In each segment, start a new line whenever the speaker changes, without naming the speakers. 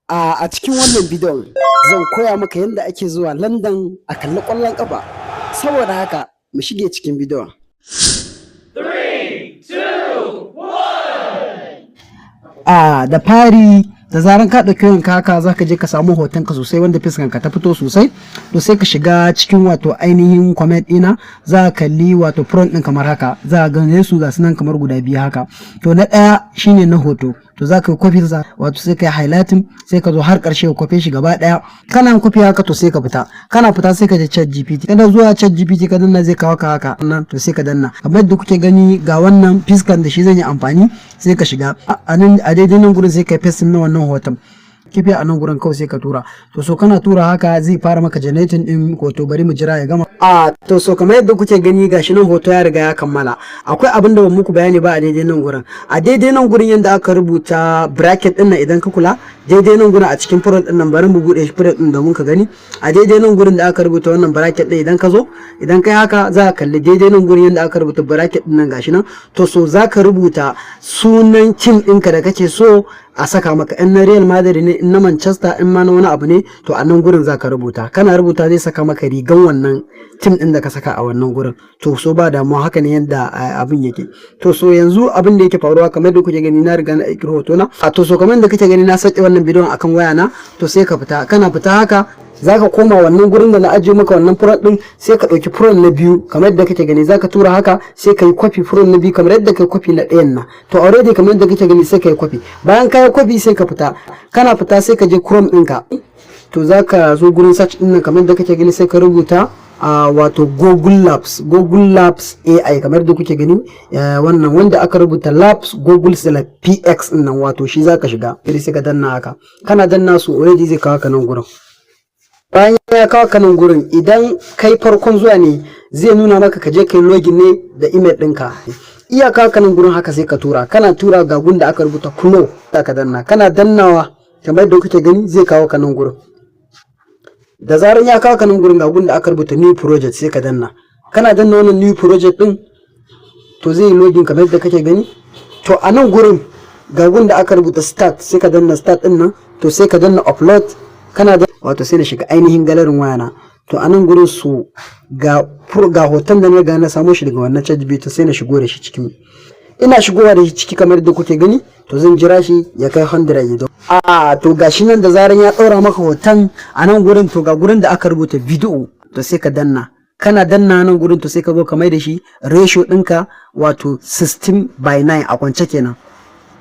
A cikin wannan bidiyon zan koya maka yadda ake zuwa London a kalli ƙwallon ƙafa. Saboda haka mu shige cikin bidiyon.
3, 2, 1.
Da fari da zaran ka ɗauki wanka haka za ka je ka samu hotonka sosai wanda fiskanka ta fito sosai, to sai ka shiga cikin wato ainihin comment ɗina, za ka kalli wato front ɗin kamar haka, za ka gane su ga sunan kamar guda biyu haka. To na ɗaya shine na hoto, to za ka yi kwafi sa wato sai ka yi highlighting, sai ka zo har ƙarshe ka kwafe shi gaba ɗaya. Kana kwafi haka to sai ka fita, kana fita sai ka je chat GPT, kana zuwa chat GPT ka danna zai kawo ka haka nan, to sai ka danna kamar yadda kuke gani ga wannan fiskan da shi zan yi amfani, sai ka shiga a daidai nan gurin sai ka yi pasting na wannan hoton kifi a nan gurin kawai sai ka tura. To so kana tura haka zai fara maka generating din hoto, bari mu jira ya gama. To so kamar yadda kuke gani gashi nan hoto ya riga ya kammala. Akwai abin da ban muku bayani ba a daidai nan gurin. A daidai nan gurin yanda aka rubuta bracket din nan, idan ka kula daidai nan gurin a cikin front din nan, bari mu bude shi front din domin ka gani. A daidai nan gurin da aka rubuta wannan bracket din, idan ka zo idan kai haka za ka kalli daidai nan gurin yanda aka rubuta bracket din nan gashi nan. To so za ka rubuta sunan team ɗinka da kake so a saka maka, in na Real Madrid ne, in na Manchester, in ma na wani abu ne, to a nan gurin zaka rubuta. Kana rubuta zai saka maka rigan wannan tim din da ka saka a wannan gurin. To so ba damuwa, haka ne yadda abin yake. To so yanzu abin da yake faruwa kamar da kuke gani na riga na aiki hoto na. To so kamar da kake gani na sake wannan bidiyon akan waya na, to sai ka fita. Kana fita haka zaka koma wannan gurin da na ajiye maka wannan front din, sai ka dauki front na biyu kamar yadda kake gani, zaka tura haka sai kai copy front na biyu kamar yadda kai copy na ɗayan nan. To already kamar yadda kake gani sai kai copy, bayan kai copy sai ka fita. Kana fita sai ka je Chrome ɗinka, to zaka zo gurin search din nan kamar yadda kake gani sai ka rubuta wato Google Labs AI kamar yadda kuke gani, wannan wanda aka rubuta Labs Google Select PX din nan, wato shi zaka shiga sai ka danna haka. Kana danna su already zai kawo ka nan gurin. Bayan ya kawo ka nan gurin, idan kai farkon zuwa ne zai nuna maka ka je kai login ne da email ɗinka. Iya kawo ka nan gurin haka sai ka tura. Kana tura ga gun da aka rubuta Clone, ka danna. Kana dannawa kamar yadda kuke gani zai kawo ka nan gurin. Da zaran ya kawo ka nan gurin ga gun da aka rubuta New Project sai ka danna. Kana danna wannan New Project din, to zai login kamar yadda kake gani. To a nan gurin ga gun da aka rubuta Start sai ka danna Start din nan, to sai ka danna Upload. Kana da wato sai na shiga ainihin galerin wayana. To a nan gurin su ga hoton da na ga na samu shi daga wannan ChatGPT, sai na shigo da shi cikin. Ina shigowa da shi ciki kamar yadda kuke gani, to zan jira shi ya kai 100 ido. To gashi nan da zaran ya ɗaura maka hoton a nan gurin, to ga gurin da aka rubuta video, to sai ka danna. Kana danna nan gurin, to sai ka zo ka mai da shi ratio ɗinka wato 16:9 a kwance kenan.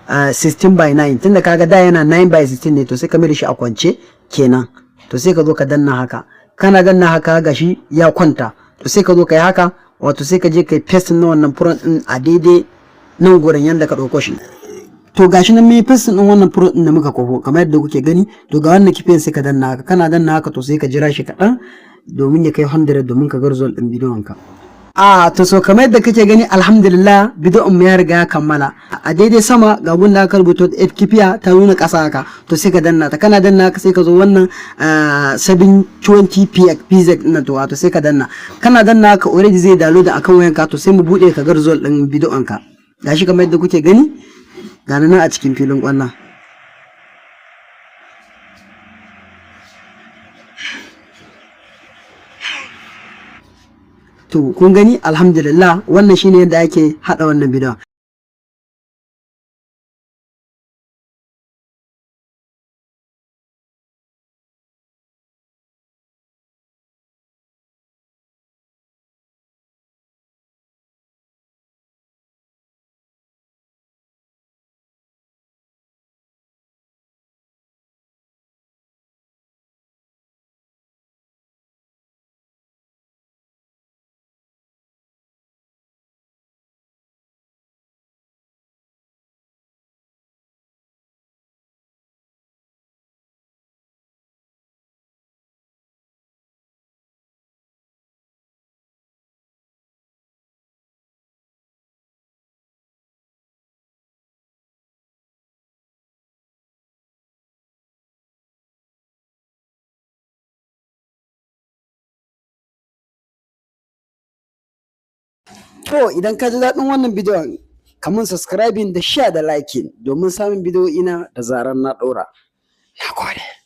16:9 tunda kaga da yana 9:16 ne, to sai ka mai da shi a kwance kenan. To sai ka zo ka danna haka. Kana danna haka gashi ya kwanta, to sai ka zo ka yi haka, wato sai ka je ka yi paste na wannan front din a daidai nan gurin yanda ka ɗauko shi. To gashi nan mai paste din wannan front din da muka kwafo kamar yadda kuke gani. To ga wannan kifen sai ka danna haka. Kana danna haka to sai ka jira shi kaɗan domin ya kai 100 domin ka ga result din bidiyon ka. To so kamar yadda kake gani, alhamdulillah bidiyon mu ya riga ya kammala. A daidai sama ga gunda aka rubuta kifiya ta nuna ƙasa haka, to sai ka danna ta. Kana danna haka sai ka zo wannan 720 px din to wato sai ka danna. Kana danna haka already zai download akan wayanka, to sai mu bude ka ga result din bidiyon ka. Gashi kamar yadda kuke gani, ga nan a cikin filin ƙwallon. To kun gani, alhamdulillah wannan shine yadda ake hada wannan bidiyon. To idan ka ji daɗin wannan bidiyon, ka mun subscribing da share da liking domin samun bidiyo ina da zarar na ɗora. Na gode.